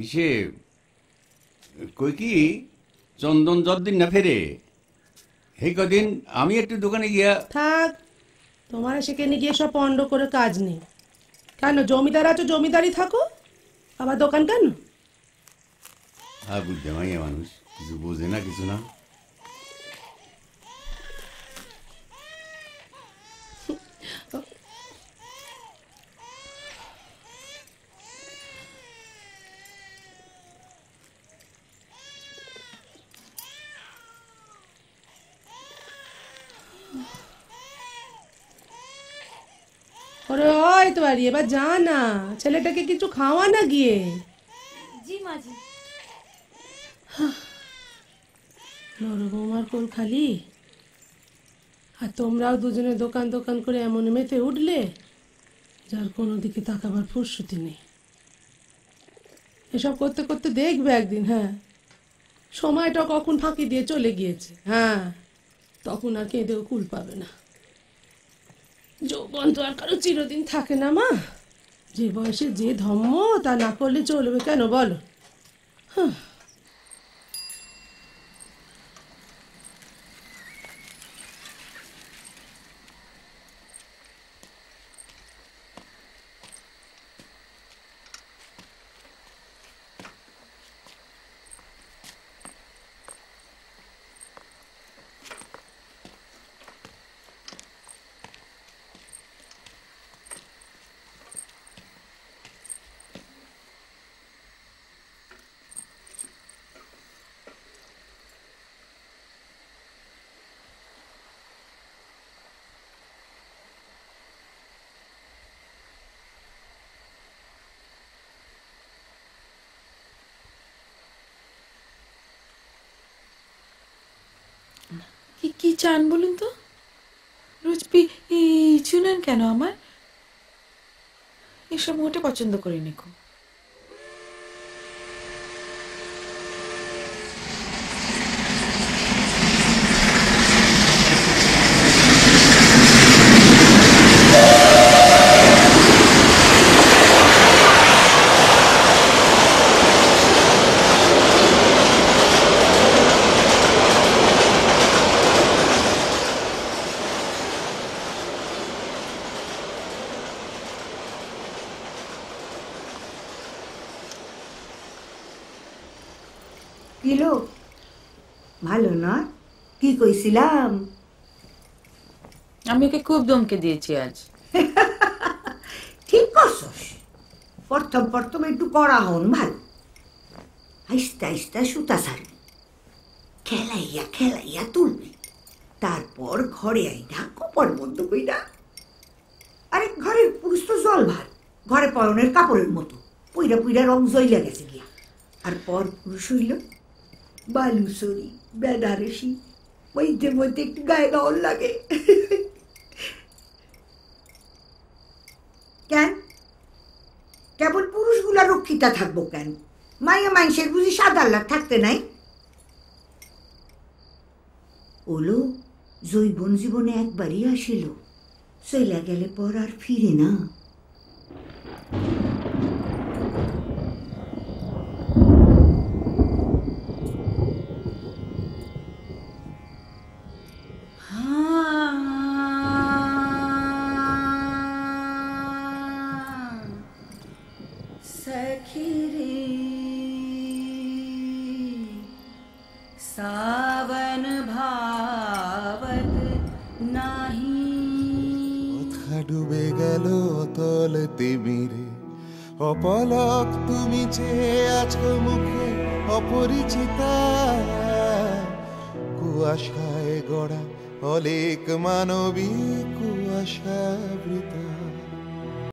ইসে কই কি চন্দন যতদিন না ফেরে এই কদিন আমি একটু দোকানে গিয়া। থাক, তোমার সেখানে গিয়ে সব পণ্ড করে কাজ নেই। কেন, জমিদার আছো, জমিদারি থাকো, আবার দোকান কেন? হ্যাঁ, বুঝতে মাইয়া মানুষ কিছু বোঝে না, কিছু না। ওরে ওই তো বাড়ি, এবার যা না, ছেলেটাকে কিছু খাওয়া না গিয়ে। জি মাঝি। বড় বৌমার কোল খালি, আর তোমরাও দুজনে দোকান দোকান করে এমন মেতে উঠলে যার কোনো দিকে তাকাবার ফুরসতি নেই। এসব করতে করতে দেখবে একদিন, হ্যাঁ, সময়টা কখন ফাঁকি দিয়ে চলে গিয়েছে। হ্যাঁ, তখন আর কেঁদেও কুল পাবে না। যৌবন তো আর কারো চিরদিন থাকে না মা। যে বয়সে যে ধর্ম তা না করলে চলবে কেন বলো? হ্যাঁ, কি চান বলুন তো? রোজ চুলেন কেন আমার? এসব মোটে পছন্দ করিনি খুব। কিলো ভালো না? কি কইছিলাম? আমি ওকে খুব দমকে দিয়েছি আজ। ঠিক করছস। প্রথম প্রথম একটু কড়া হন ভালো, আস্তে আস্তে সুতা ছাড়বি, খেলাইয়া খেলাইয়া তুলবি, তারপর ঘরে আইনা কপড় বন্ধ কইরা। আরে ঘরের পুরুষ তো জল ভার, ঘরে পরনের কাপড়ের মতো পুইরা পুইরা রং জইলা গেছে গিয়া। আর পর পুরুষ হইল বালুচরি বেনারসি, মধ্যে মধ্যে একটু গায়ে গাওয়ার লাগে। কেন কেবল পুরুষগুলা রক্ষিতা থাকবো কেন? মাইয়া মানুষের বুঝি সাদা লাগ থাকতে নাই? ওলো জৈবন জীবনে একবারই আসিল, চইলা গেলে পর আর ফিরে না। सावन भावत नाही। কথা ডুবে গেল অতল তিমিরে, অপলক তুমি চেয়ে আছো মুখে অপরিচিতা। কুয়াশায় গড়া অলেক মানবী কুয়াশাবৃতা।